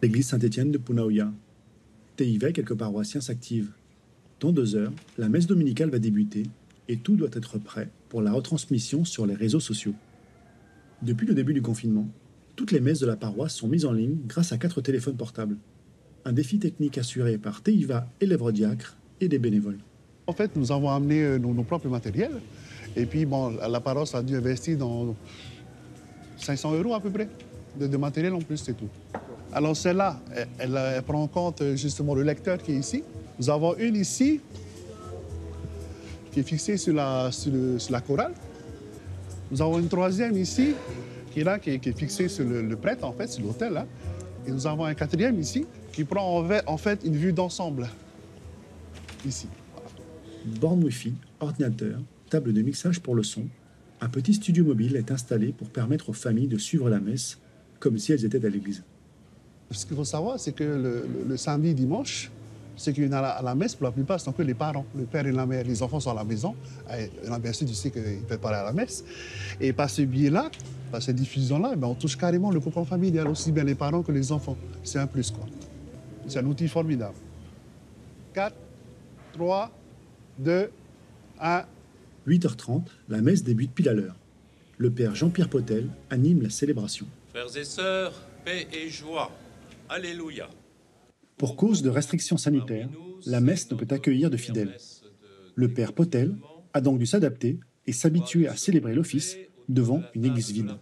L'église Saint-Étienne de Punaoya. TIV, quelques paroissiens s'activent. Dans 2 heures, la messe dominicale va débuter et tout doit être prêt pour la retransmission sur les réseaux sociaux. Depuis le début du confinement, toutes les messes de la paroisse sont mises en ligne grâce à 4 téléphones portables. Un défi technique assuré par TIVA et l'œuvre diacre et des bénévoles. En fait, nous avons amené nos propres matériels. Et puis, bon, la paroisse a dû investir dans 500 € à peu près de matériel en plus, c'est tout. Alors celle-là, elle prend en compte justement le lecteur qui est ici. Nous avons une ici qui est fixée sur la chorale. Nous avons une troisième ici qui est là, qui est fixée sur le prêtre, en fait, sur l'autel, là. Et nous avons un quatrième ici qui prend en fait une vue d'ensemble, ici. Borne Wi-Fi, ordinateur, table de mixage pour le son, un petit studio mobile est installé pour permettre aux familles de suivre la messe comme si elles étaient à l'église. Ce qu'il faut savoir, c'est que le samedi, dimanche, ceux qui viennent à la messe, pour la plupart, ce sont que les parents, le père et la mère. Les enfants sont à la maison. Et, bien sûr, tu sais qu'ils ne peuvent pas aller à la messe. Et par ce biais-là, par cette diffusion-là, on touche carrément le cocon familial, aussi bien les parents que les enfants. C'est un plus, quoi. C'est un outil formidable. 4, 3, 2, 1. 8h30, la messe débute pile à l'heure. Le père Jean-Pierre Potel anime la célébration. Frères et sœurs, paix et joie. Alléluia. Pour cause de restrictions sanitaires, la messe ne peut accueillir de fidèles. Le père Potel a donc dû s'adapter et s'habituer à célébrer l'office devant une église vide.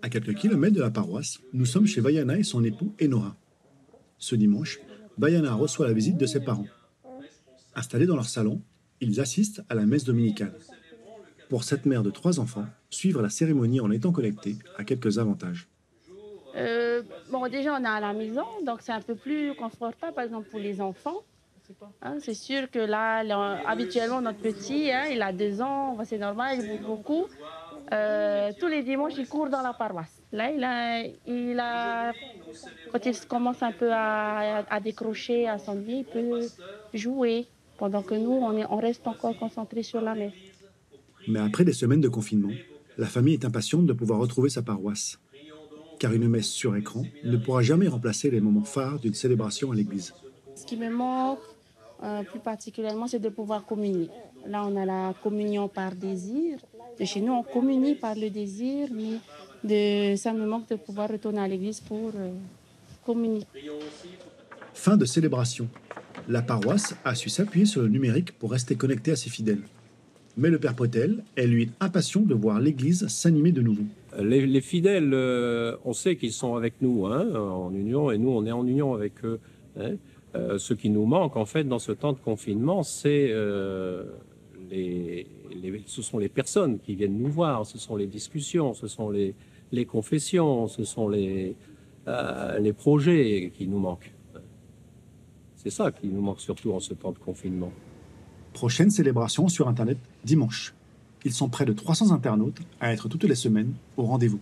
À quelques kilomètres de la paroisse, nous sommes chez Vaiana et son époux Enoha. Ce dimanche, Vaiana reçoit la visite de ses parents. Installés dans leur salon, ils assistent à la messe dominicale. Pour cette mère de 3 enfants, suivre la cérémonie en étant connectée a quelques avantages. Déjà, on est à la maison, donc c'est un peu plus confortable, par exemple, pour les enfants. C'est sûr que là, habituellement, notre petit, il a 2 ans, c'est normal, il bouge beaucoup. Tous les dimanches, il court dans la paroisse. Là, quand il commence un peu à décrocher, à s'ennuyer, il peut jouer, pendant que nous, on reste encore concentrés sur la messe. Mais après des semaines de confinement, la famille est impatiente de pouvoir retrouver sa paroisse. Car une messe sur écran ne pourra jamais remplacer les moments phares d'une célébration à l'église. Ce qui me manque plus particulièrement, c'est de pouvoir communier. Là, on a la communion par désir. De chez nous, on communie par le désir, mais ça me manque de pouvoir retourner à l'église pour communier. Fin de célébration. La paroisse a su s'appuyer sur le numérique pour rester connectée à ses fidèles. Mais le père Potel est, lui, impatient de voir l'église s'animer de nouveau. Les fidèles, on sait qu'ils sont avec nous en union, et nous, on est en union avec eux. Ce qui nous manque, en fait, dans ce temps de confinement, ce sont les personnes qui viennent nous voir, ce sont les discussions, ce sont les confessions, ce sont les projets qui nous manquent. C'est ça qui nous manque surtout en ce temps de confinement. Prochaine célébration sur Internet dimanche. Ils sont près de 300 internautes à être toutes les semaines au rendez-vous.